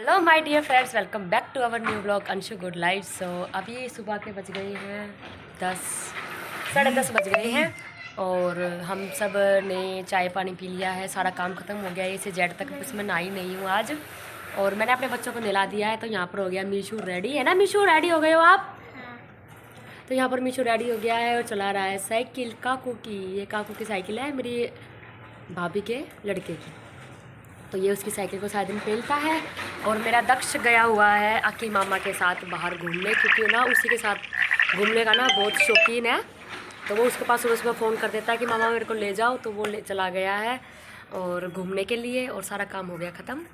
Hello my dear friends, welcome back to our new blog Anshu good life. So अभी सुबह के बज गए हैं 10, 10:30 बज गए हैं और हम सब ने चाय पानी पी लिया है। सारा काम ख़त्म हो गया है इसे जेड तक, बस मैं नहाई नहीं हूँ आज। और मैंने अपने बच्चों को नहला दिया है, तो यहाँ पर हो गया मीशू रेडी, है ना मीशू? रेडी हो गए हो आप? तो यहाँ पर मीशू रेडी हो गया है और चला रहा है साइकिल काकू की। ये काकू की साइकिल है, मेरी भाभी के लड़के की। तो ये उसकी साइकिल को सारे दिन पेलता है। और मेरा दक्ष गया हुआ है अकी मामा के साथ बाहर घूमने, क्योंकि ना उसी के साथ घूमने का ना बहुत शौकीन है। तो वो उसके पास सुबह फ़ोन कर देता है कि मामा मेरे को ले जाओ, तो वो चला गया है और घूमने के लिए। और सारा काम हो गया ख़त्म,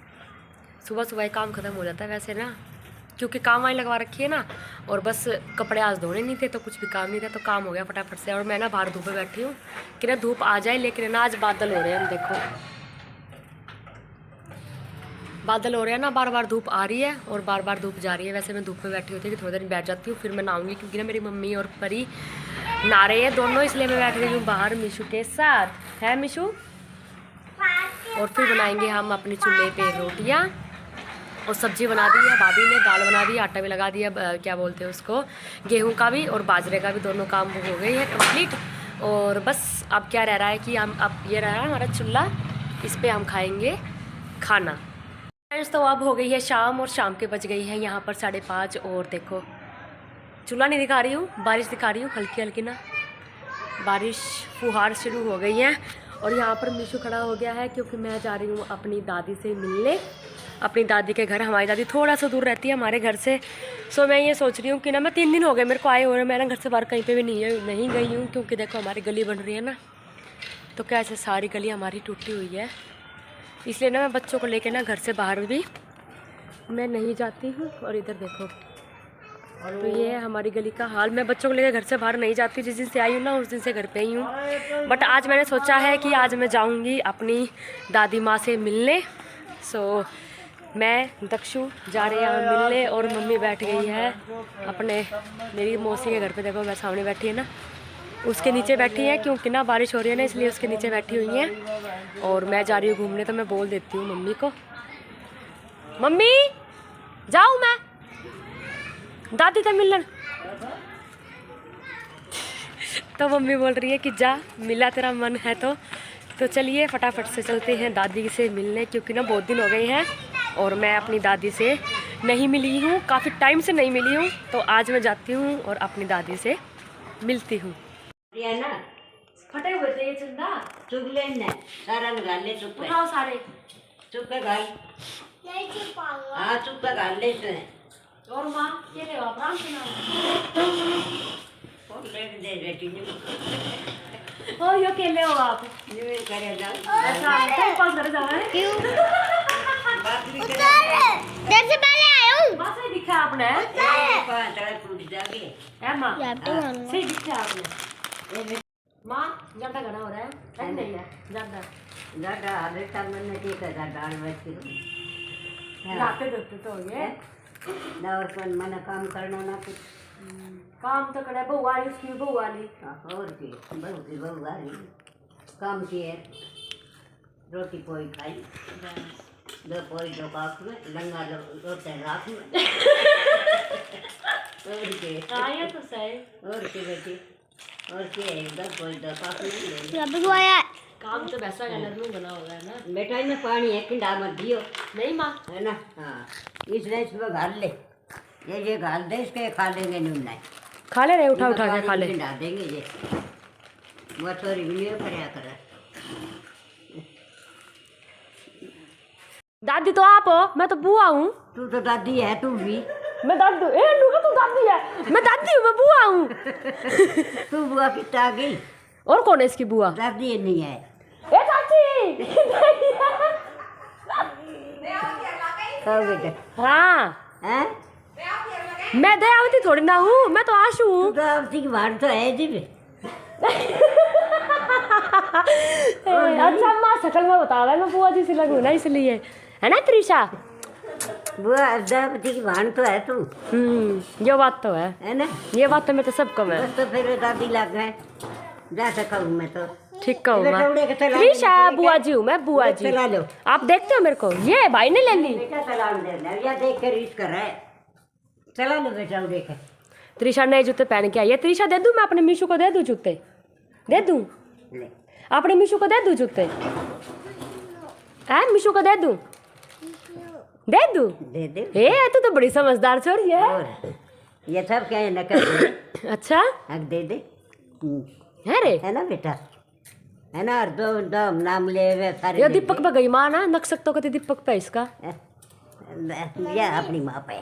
सुबह सुबह ही काम ख़त्म हो जाता है वैसे ना, क्योंकि काम वाली लगवा रखी है ना। और बस कपड़े आज धोने नहीं थे, तो कुछ भी काम नहीं था, तो काम हो गया फटाफट से। और मैं ना बाहर धूप में बैठी हूँ कि ना धूप आ जाए, लेकिन ना आज बादल हो रहे हैं। हम देखो बादल हो रहे हैं ना, बार बार धूप आ रही है और बार बार धूप जा रही है। वैसे मैं धूप में बैठी होती है कि थोड़ी देर बैठ जाती हूँ, फिर मैं नहाऊंगी, क्योंकि ना मेरी मम्मी और परी नहा रहे हैं दोनों, इसलिए मैं बैठ गई हूँ बाहर मीशू के साथ। है मीशू? और फिर बनाएंगे हम अपने चूल्हे पे रोटियाँ। और सब्जी बना दी है भाभी ने, दाल बना दी, आटा भी लगा दिया, क्या बोलते हैं उसको, गेहूँ का भी और बाजरे का भी, दोनों काम हो गई है कंप्लीट। और बस अब क्या रह रहा है कि हम अब ये रहा है हमारा चूल्हा, इस पर हम खाएँगे खाना। फ्रेंड्स तो अब हो गई है शाम और शाम के बज गई है यहाँ पर 5:30। और देखो चूल्हा नहीं दिखा रही हूँ, बारिश दिखा रही हूँ हल्की हल्की ना, बारिश फुहार शुरू हो गई है। और यहाँ पर मीशू खड़ा हो गया है, क्योंकि मैं जा रही हूँ अपनी दादी से मिलने, अपनी दादी के घर। हमारी दादी थोड़ा सा दूर रहती है हमारे घर से। सो मैं ये सोच रही हूँ कि ना मैं 3 दिन हो गए मेरे को आए हुए, मैं ना घर से बाहर कहीं पे भी नहीं गई हूँ, क्योंकि देखो हमारी गली बन रही है ना, तो कैसे सारी गली हमारी टूटी हुई है, इसलिए ना मैं बच्चों को लेके ना घर से बाहर भी मैं नहीं जाती हूँ। और इधर देखो, तो ये है हमारी गली का हाल। मैं बच्चों को लेकर घर से बाहर नहीं जाती, जिस दिन से आई हूँ ना उस दिन से घर पे ही हूँ। बट आज मैंने सोचा है कि आज मैं जाऊँगी अपनी दादी माँ से मिलने। सो मैं दक्षु जा रहे हैं मिलने, और मम्मी बैठ गई है अपने मेरी मौसी के घर पे। देखो मैं सामने बैठी है ना, उसके नीचे बैठी है, क्योंकि ना बारिश हो रही है ना, इसलिए उसके नीचे बैठी हुई हैं। और मैं जा रही हूँ घूमने, तो मैं बोल देती हूँ मम्मी को, मम्मी जाऊँ मैं दादी से मिलने। तो मम्मी बोल रही है कि जा, मिला तेरा मन है तो चलिए फटाफट से चलते हैं दादी से मिलने, क्योंकि ना बहुत दिन हो गए हैं और मैं अपनी दादी से नहीं मिली हूँ, काफ़ी टाइम से नहीं मिली हूँ। तो आज मैं जाती हूँ और अपनी दादी से मिलती हूँ। ना फटे हुए थे ये चंदा, चुप लेना सारा लगा ले, चुप है उठाओ सारे, चुप पे गाल नहीं छुपाऊंगा। हाँ चुप पे गाल ले इसने। और माँ ये ले आप राम सुना और ले दे बेटी ने ओ यो अकेले हो आप? ये करे जा अच्छा तो पास घर जाओ है, क्यों बात भी करे देर से पहले आया हूँ, बस ही दिखा आपने पांच तरह टूट जागे है माँ, सही दिखा आपने माँ। ज़्यादा घना हो रहा है नहीं है ज़्यादा ज्यादा आधे साल में नहीं कर दाल बच लाते धोते तो हो गए ना, और कौन मना काम करना ना कुछ काम तो करे, बहू वाली उसकी बहू वाली और की बहू वाली काम किए, रोटी पोई खाई, दो पोई दो काक में लंगा रोटे राख में और के हाँ ये तो सही। और की बेटी और के दो पोई दो काक में काम तो वैसा कलर में बना हुआ है ना। बेटा में पानी है किंडा मत दियो, नहीं माँ है ना? हाँ इसलिए इसमें घाल ले, ये घाल दे, इसके खा लेंगे नून नहीं खा ले रहे, उठा उठा के खा ले, किंडा देंगे ये वो छोरी भी नहीं करया कर। दादी तो आप हो, मैं तो बुआ हूँ। तू तो दादी है, तू भी मैं दादी, ए लूका तू दादी है, मैं दादी हूँ, मैं बुआ हूँ। तू बुआ कितना आ गई? और कौन है इसकी बुआ? दादी नहीं है। ए चाची कहो बेटा हाँ हैं? मैं दयावती थोड़ी ना हूँ, मैं तो आशू तू हूँ। तो आवती की भाड़ तो है जी भी। अच्छा माँ शक्ल में बता रहा है, मैं बुआ जी से लगूँ ना, इसलिए है ना त्रिशा? बुआ दादी की भाड़ तो है तू। ये बात तो है ना? ये बात तो मैं तो सबको मैं बस तो फिर दादी लग गए जा सकूँ मैं तो। ठीक कहूँ बेटा उड़े के चला त्रिशा बुआ जी हूँ मैं, बुआ जी। चला लो आप देखते हो मेरे को? ये भाई ने ले ली। बेटा, चला दे या देख कर रीस कर रहा है। चला लो बेटा उड़े के। त्रिशा नए जूते पहन के आई है। त्रिशा दे दूँ मैं अपने मीशू को, दे दूँ जूते? दे दूँ ले अपने मीशू को, दे दूँ जूते? है मीशू को दे दूँ? दे दूँ? दे दे। ए तू तो बड़ी समझदार छोरी है। और ये सब क्या है न कर अच्छा दे दे है रे, है ना बेटा, है ना। और दो दो नाम ले वे सारे ये दे दीपक पे गई माँ ना, नक सकते कहते दीपक पे इसका दे। ये अपनी माँ पे।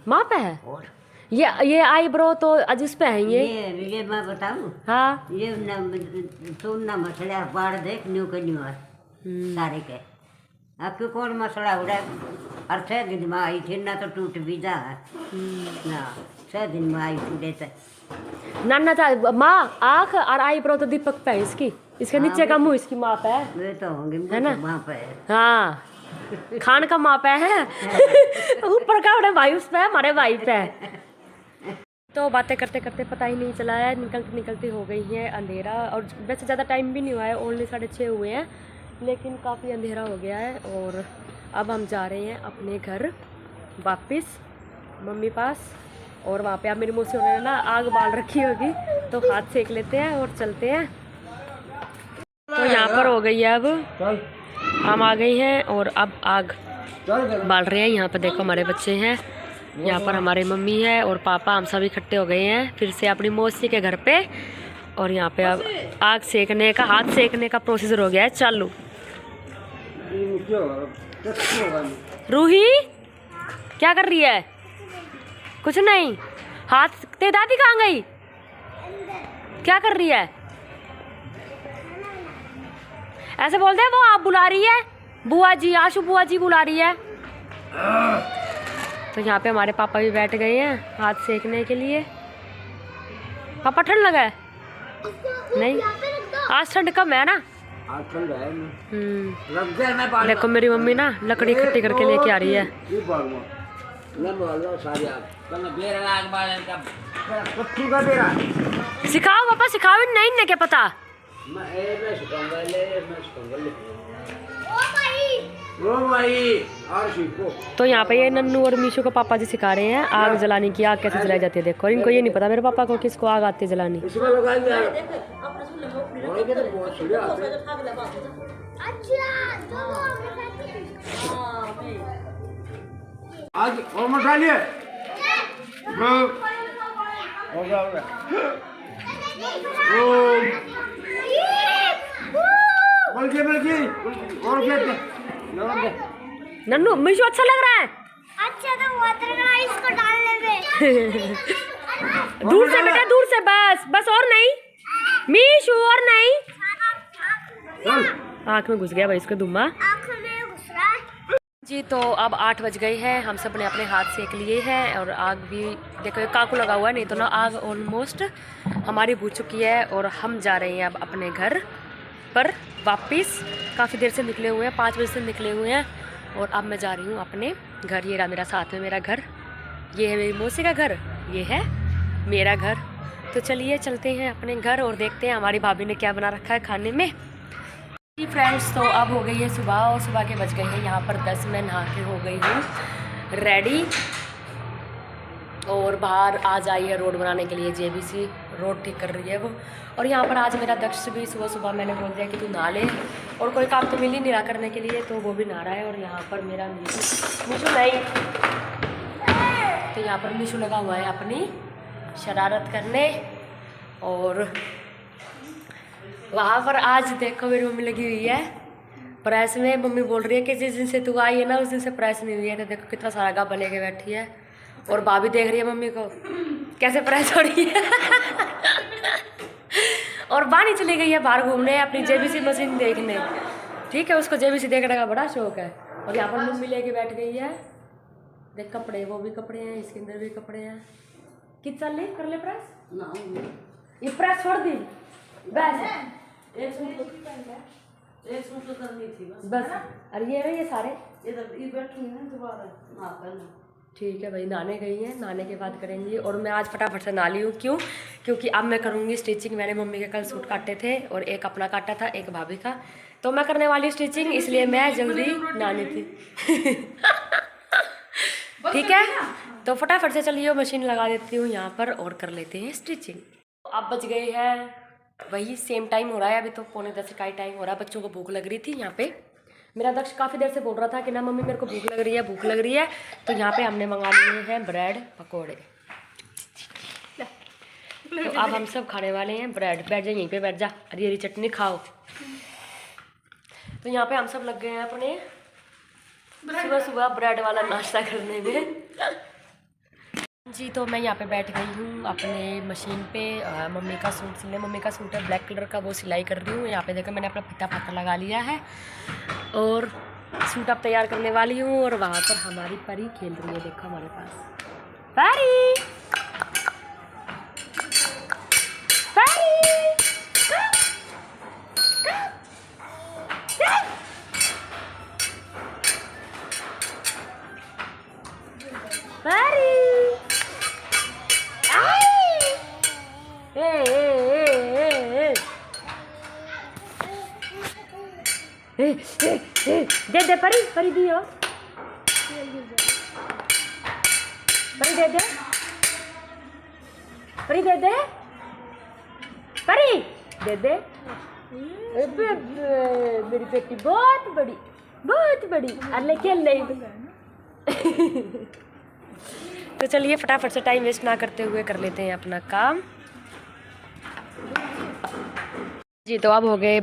माँ पे है। और ये आईब्रो तो आज इस पे है ये मैं बताऊँ, हाँ ये तुम ना मसला बाढ़ देख न्यू के न्यू है सारे के। अब क्यों कौन मसला उड़ा और 6 दिन में आई थी ना, तो टूट भी जा ना 6 दिन में आई टूटे थे। नाना था माँ, आँख और आईब्रो तो दीपक पे है इसकी, इसके नीचे का मुंह इसकी माँ पे है। वे तो होंगे है ना? वहाँ पे हाँ खान का माँ पे है। ऊपर का बड़े भाई उस पे है, हमारे भाई पे है। तो बातें करते करते पता ही नहीं चला है, निकलते निकलते हो गई है अंधेरा। और वैसे ज़्यादा टाइम भी नहीं हुआ है, ओनली 6:30 हुए हैं, लेकिन काफ़ी अंधेरा हो गया है। और अब हम जा रहे हैं अपने घर वापस मम्मी पास। और वहाँ पे अब मेरी मौसी ने ना आग बाल रखी होगी, तो हाथ सेक लेते हैं और चलते हैं। तो यहाँ पर हो गई है, अब हम आ गई हैं और अब आग बाल रहे हैं। यहाँ पर देखो हमारे बच्चे हैं, यहाँ पर हमारी मम्मी है और पापा, हम सब इकट्ठे हो गए हैं फिर से अपनी मौसी के घर पे। और यहाँ पे अब आग सेकने का, हाथ सेकने का प्रोसीजर हो गया है चालू। रूही क्या कर रही है? कुछ नहीं। हाथ ते दादी कहाँ गई? क्या कर रही है? ऐसे बोलते हैं वो आप बुला रही है बुआ जी, आशु बुआ जी बुला रही है। तो यहाँ पे हमारे पापा भी बैठ गए हैं हाथ सेकने के लिए। पापा ठंड लगा है? नहीं, आज ठंड कम है ना। देखो मेरी मम्मी ना लकड़ी इकट्ठी करके लेके आ रही है। सिखाओ पापा, सिखाओ। नहीं इन्हें क्या पता। तो यहाँ पे ये नन्नू और मीशू को पापा जी सिखा रहे हैं आग जलाने की, आग कैसे जलाई जाती है। देखो इनको ये नहीं पता मेरे पापा को किसको आग आती है जलानी। आज और मत डालिए। हो गया और नन्नू मीशू अच्छा लग रहा है। अच्छा तो वाटर का इसको डालने में दूर से बेटा, दूर से, बस बस, और नहीं मीशू, और नहीं। आँख में घुस गया भाई इसके दुम्मा। आँख में घुस रहा है जी। तो अब 8 बज गए हैं, हम सब ने अपने हाथ सेक लिए हैं और आग भी देखो काकू लगा हुआ है, नहीं तो ना आग ऑलमोस्ट हमारी बुझ चुकी है। और हम जा रहे हैं अब अपने घर पर वापस। काफ़ी देर से निकले हुए हैं, 5 बजे से निकले हुए हैं। और अब मैं जा रही हूँ अपने घर। ये रहा मेरा साथ में मेरा घर, ये है मेरी मौसी का घर, ये है मेरा घर। तो चलिए चलते हैं अपने घर और देखते हैं हमारी भाभी ने क्या बना रखा है खाने में। जी फ्रेंड्स, तो अब हो गई है सुबह और सुबह के बज गए हैं यहाँ पर 10। मैं नहा के हो गई हूँ रेडी और बाहर आज आई है रोड बनाने के लिए। जेबीसी रोड ठीक कर रही है वो। और यहाँ पर आज मेरा दक्ष भी सुबह सुबह मैंने बोल दिया कि तू नहा ले, और कोई काम तो मिल ही नहीं रहा करने के लिए, तो वो भी नहा रहा है। और यहाँ पर मेरा मीशू नहीं, तो यहाँ पर मीशू लगा हुआ है अपनी शरारत करने। और वहाँ पर आज देखो मेरी मम्मी लगी हुई है प्रेस में। मम्मी बोल रही है कि जिस दिन से तू आई है ना उस दिन से प्रेस नहीं हुई है। तो देखो कितना सारा गब्बा लेके बैठी है। और भाभी देख रही है मम्मी को कैसे प्रेस हो रही है। और बानी चली गई है बाहर घूमने अपनी जेबीसी मशीन देखने। ठीक है, उसको जेबीसी देखने का बड़ा शौक है। और यहाँ पर मम्मी लेके बैठ गई है। देख कपड़े, वो भी कपड़े हैं, इसके अंदर भी कपड़े हैं। कितना ले कर ले प्रेस? ये प्रेस छोड़ दी बस। एक सूट तो करनी थी बस। अरे ये सारे ये बैठूंगी ना दोबारा। ठीक है भाई, नहाने गई है, नहाने के बाद करेंगी। और मैं आज फटाफट से नहा ली हूँ, क्यों? क्योंकि अब मैं करूँगी स्टिचिंग। मैंने मम्मी के कल सूट काटे थे और एक अपना काटा था, एक भाभी का, तो मैं करने वाली स्टिचिंग, इसलिए मैं जल्दी नहानी थी। ठीक है, तो फटाफट से चलिए मशीन लगा देती हूँ यहाँ पर और कर लेते हैं स्टिचिंग। अब बज गए हैं वही सेम टाइम हो रहा है, अभी तो 9:45 का ही टाइम हो रहा है। बच्चों को भूख लग रही थी। यहाँ पे मेरा दक्ष काफ़ी देर से बोल रहा था कि ना मम्मी मेरे को भूख लग रही है, भूख लग रही है। तो यहाँ पे हमने मंगा लिए हैं ब्रेड पकोड़े। तो अब हम सब खाने वाले हैं ब्रेड। बैठ जा यहीं पे, बैठ जा, हरी हरी चटनी खाओ। तो यहाँ पे हम सब लग गए हैं अपने सुबह सुबह ब्रेड वाला नाश्ता करने में जी। तो मैं यहाँ पे बैठ गई हूँ अपने मशीन पे, मम्मी का सूट सिलने। मम्मी का सूट है ब्लैक कलर का, वो सिलाई कर रही हूँ। यहाँ पे देखो मैंने अपना फीता फाता लगा लिया है और सूट अब तैयार करने वाली हूँ। और वहाँ पर हमारी परी खेल रही है, देखो हमारे पास परी परी परी। दे दे परी, परी दियो, परी दे दे, परी दे दे, परी दे दे। मेरी बेटी बहुत बड़ी, बहुत बड़ी। अरे खेल नहीं। तो चलिए फटाफट से टाइम वेस्ट ना करते हुए कर लेते हैं अपना काम जी। तो अब हो गए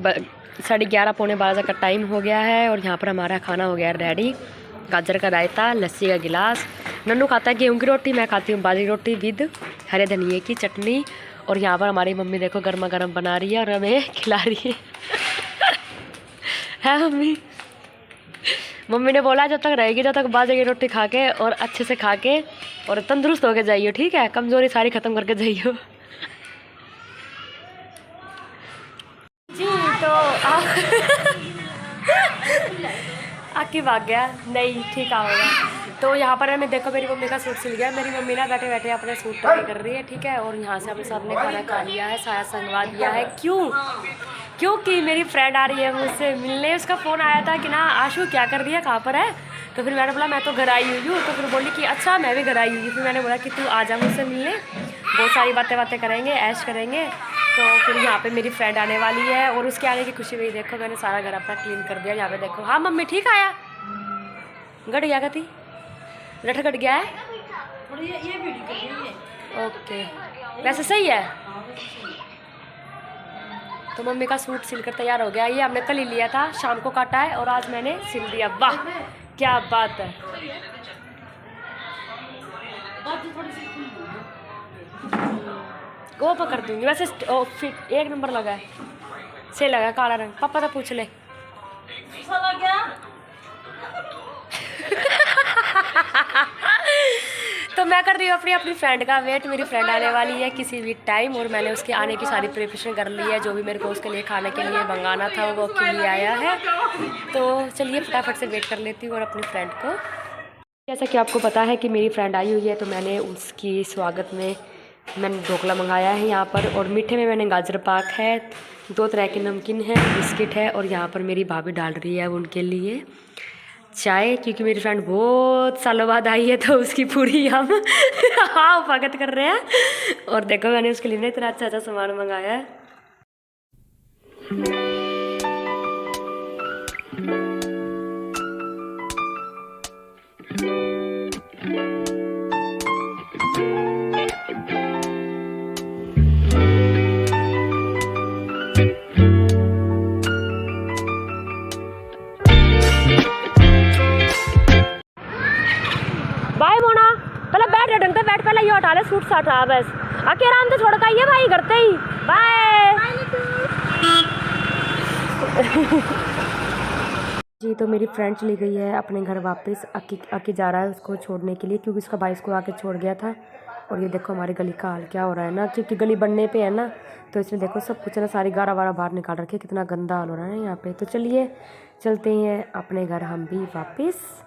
11:30 पौने 12 का टाइम हो गया है और यहाँ पर हमारा खाना हो गया रेडी। गाजर का रायता, लस्सी का गिलास। नन्नू खाता है गेहूं की रोटी, मैं खाती हूँ बाजरी रोटी विद हरे धनिए की चटनी। और यहाँ पर हमारी मम्मी देखो गर्मा गर्म बना रही है और हमें खिला रही है मम्मी। मम्मी ने बोला जब तक रहेगी, जब तक बाजरे की रोटी खा के और अच्छे से खा के और तंदुरुस्त होके जाइयो, ठीक है? कमज़ोरी सारी ख़त्म करके जाइयो जी। तो आके भाग गया, नहीं ठीक होगा। तो यहाँ पर मैं देखो मेरी मम्मी का सूट सिल गया। मेरी मम्मी ना बैठे बैठे अपने सूट ट्राई कर रही है, ठीक है? और यहाँ से हम सब ने खाना खा लिया है, साया संगवा दिया है। क्यों? क्योंकि मेरी फ्रेंड आ रही है मुझसे मिलने। उसका फ़ोन आया था कि ना आशु क्या कर रही है, कहाँ पर है? तो फिर मैंने बोला मैं तो घर आई हुई हूँ। तो फिर बोली कि अच्छा मैं भी घर आई हुई हूँ। फिर मैंने बोला कि तू आ जा मुझसे मिलने, बहुत सारी बातें करेंगे, ऐश करेंगे। तो फिर यहाँ पे मेरी फ्रेंड आने वाली है और उसके आने की खुशी में देखो मैंने सारा घर अपना क्लीन कर दिया। यहाँ पे देखो, हाँ मम्मी ठीक आया, गट गया कती लठ कट गया है। ओके वैसे सही है। तो मम्मी का सूट सिलकर तैयार हो गया। ये हमने कल ही लिया था, शाम को काटा है और आज मैंने सिल दिया। वाह क्या बात है। वो पकड़ दूंगी वैसे। फिट 1 नंबर लगा है, से लगा काला रंग। पापा तो पूछ ले तो मैं कर रही हूँ अपनी फ्रेंड का वेट। मेरी फ्रेंड आने वाली है किसी भी टाइम और मैंने उसके आने की सारी प्रिपरेशन कर ली है। जो भी मेरे को उसके लिए खाने के लिए मंगाना था वो उसके लिए आया है। तो चलिए फटाफट से वेट कर लेती हूँ और अपनी फ्रेंड को। जैसा कि आपको पता है कि मेरी फ्रेंड आई हुई है तो मैंने उसकी स्वागत में मैंने ढोकला मंगाया है यहाँ पर। और मीठे में मैंने गाजर पाक है, 2 तरह के नमकीन है, बिस्किट है। और यहाँ पर मेरी भाभी डाल रही है उनके लिए चाय, क्योंकि मेरी फ्रेंड बहुत सालों बाद आई है तो उसकी पूरी हम हाँ स्वागत कर रहे हैं। और देखो मैंने उसके लिए इतना अच्छा सामान मंगाया है। बाय मोना, पहले बैठ ढंग से बैठ, पहले ये हटा ले सूट साट रहा बस। आके आराम से छोड़ के आइए भाई, करते ही बाय जी। तो मेरी फ्रेंड चली गई है अपने घर वापस। अकी जा रहा है उसको छोड़ने के लिए, क्योंकि उसका भाई इसको आके छोड़ गया था। और ये देखो हमारी गली का हाल क्या हो रहा है ना, क्योंकि गली बनने पे है ना, तो इसमें देखो सब कुछ ना सारी गारा वारा बाहर निकाल रखे, कितना गंदा हाल हो रहा है यहाँ पे। तो चलिए चलते हैं अपने घर हम भी वापस।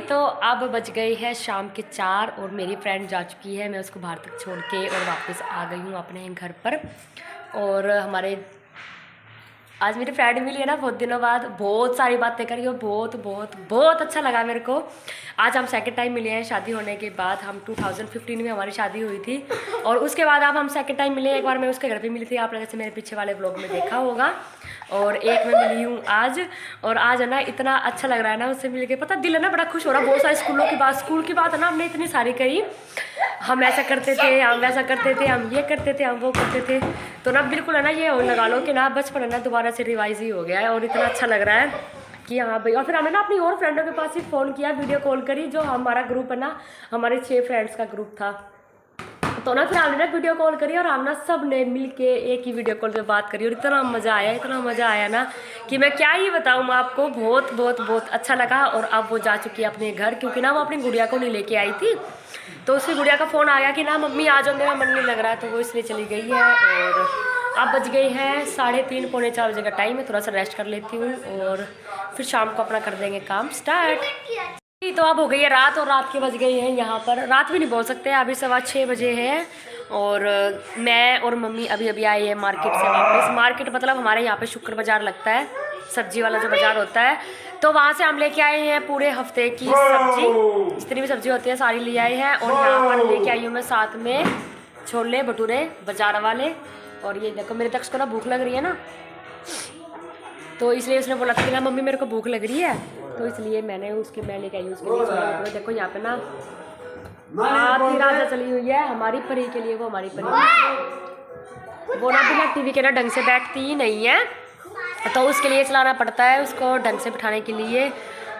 तो अब बज गई है शाम के 4 और मेरी फ्रेंड जा चुकी है, मैं उसको बाहर तक छोड़ के और वापस आ गई हूँ अपने घर पर। और हमारे आज मेरी फ्रेंड मिली है ना बहुत दिनों बाद, बहुत सारी बातें करी और बहुत बहुत बहुत अच्छा लगा मेरे को। आज हम सेकंड टाइम मिले हैं शादी होने के बाद। हम 2015 में हमारी शादी हुई थी और उसके बाद अब हम सेकंड टाइम मिले। एक बार मैं उसके घर पे मिली थी, आपने जैसे मेरे पीछे वाले व्लॉग में देखा होगा, और एक मैं मिली हूँ आज। और आज है ना इतना अच्छा लग रहा है ना उससे मिल के, पता दिल है ना बड़ा खुश हो रहा। बहुत सारे स्कूल की बात है ना हमने इतनी सारी करी, हम ऐसा करते थे, हम वैसा करते थे, हम ये करते थे, हम वो करते थे। तो ना बिल्कुल है ना ये लगा लो कि ना बचपन है ना दोबारा से रिवाइज ही हो गया है और इतना अच्छा लग रहा है कि हाँ भाई। और फिर हमने ना अपनी और फ्रेंडों के पास ही फ़ोन किया, वीडियो कॉल करी, जो हमारा ग्रुप है ना, हमारे 6 फ्रेंड्स का ग्रुप था। तो ना फिर हमने ना वीडियो कॉल करी और हम ना सब ने मिल के एक ही वीडियो कॉल पे बात करी और इतना मज़ा आया ना कि मैं क्या ही बताऊँ आपको। बहुत बहुत बहुत अच्छा लगा। और अब वो जा चुकी है अपने घर, क्योंकि ना वो अपनी गुड़िया को नहीं लेके आई थी, तो उसकी गुड़िया का फ़ोन आ गया कि ना मम्मी आ जाओ, मेरा मन नहीं लग रहा है, तो वो इसलिए चली गई है। और अब बज गई है 3:30 पौने 4 बजे का टाइम है। थोड़ा सा रेस्ट कर लेती हूँ और फिर शाम को अपना कर देंगे काम स्टार्ट। तो अब हो गई है रात और रात के बज गई है यहाँ पर, रात भी नहीं बोल सकते, अभी 6:15 बजे है। और मैं और मम्मी अभी अभी आए हैं मार्केट से वापस। मार्केट मतलब हमारे यहाँ पे शुक्र बाज़ार लगता है, सब्जी वाला जो बाज़ार होता है, तो वहाँ से हम लेके आए हैं पूरे हफ्ते की सब्जी, जितनी भी सब्जी होती है सारी ले आए हैं। और यहाँ पर लेके आई हूँ मैं साथ में छोले भटूरे बाज़ार वाले। और ये देखो मेरे तक को ना भूख लग रही है ना, तो इसलिए उसने बोला था कि ना मम्मी मेरे को भूख लग रही है, तो इसलिए मैं लेके आई उसके लिए छोले भटूरे। देखो यहाँ पे ना आधी राजा चली हुई है हमारी परी के लिए, वो हमारी परी वो ना बिना टीवी के ना ढंग से बैठती ही नहीं है, तो उसके लिए चलाना पड़ता है उसको ढंग से बिठाने के लिए।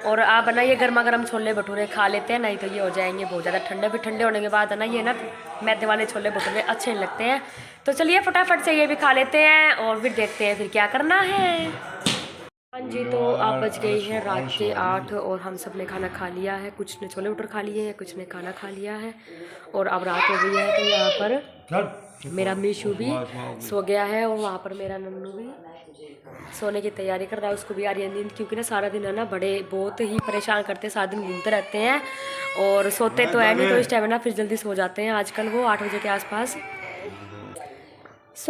और आप ना ये गर्मा गर्म छोले भटूरे खा लेते हैं, नहीं तो ये हो जाएंगे बहुत ज़्यादा ठंडे। फिर ठंडे होने के बाद है ना ये ना मैदे वाले छोले भटूरे अच्छे नहीं लगते हैं। तो चलिए फटाफट से ये भी खा लेते हैं और फिर देखते हैं फिर क्या करना है। हाँ जी, तो आप बज गई है रात के 8 और हम सब ने खाना खा लिया है। कुछ ने छोले भटूरे खा लिए हैं, कुछ ने खाना खा लिया है और अब रात हो गई है। तो यहाँ पर मेरा मीशू भी सो गया है और वहाँ पर मेरा नन्नू भी सोने की तैयारी कर रहा है, उसको भी आ रही है नींद, क्योंकि ना सारा दिन है ना बड़े बहुत ही परेशान करते हैं, सारा दिन घूमते रहते हैं और सोते तो है नहीं, तो इस टाइम ना फिर जल्दी सो जाते हैं आजकल वो 8 बजे के आसपास।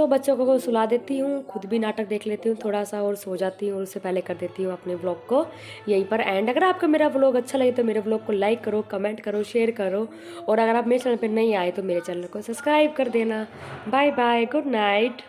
बच्चों को सुला देती हूँ, खुद भी नाटक देख लेती हूँ थोड़ा सा और सो जाती हूँ, और उससे पहले कर देती हूँ अपने ब्लॉग को यहीं पर एंड। अगर आपको मेरा ब्लॉग अच्छा लगे तो मेरे ब्लॉग को लाइक करो, कमेंट करो, शेयर करो, और अगर आप मेरे चैनल पर नहीं आए तो मेरे चैनल को सब्सक्राइब कर देना। Bye bye, good night.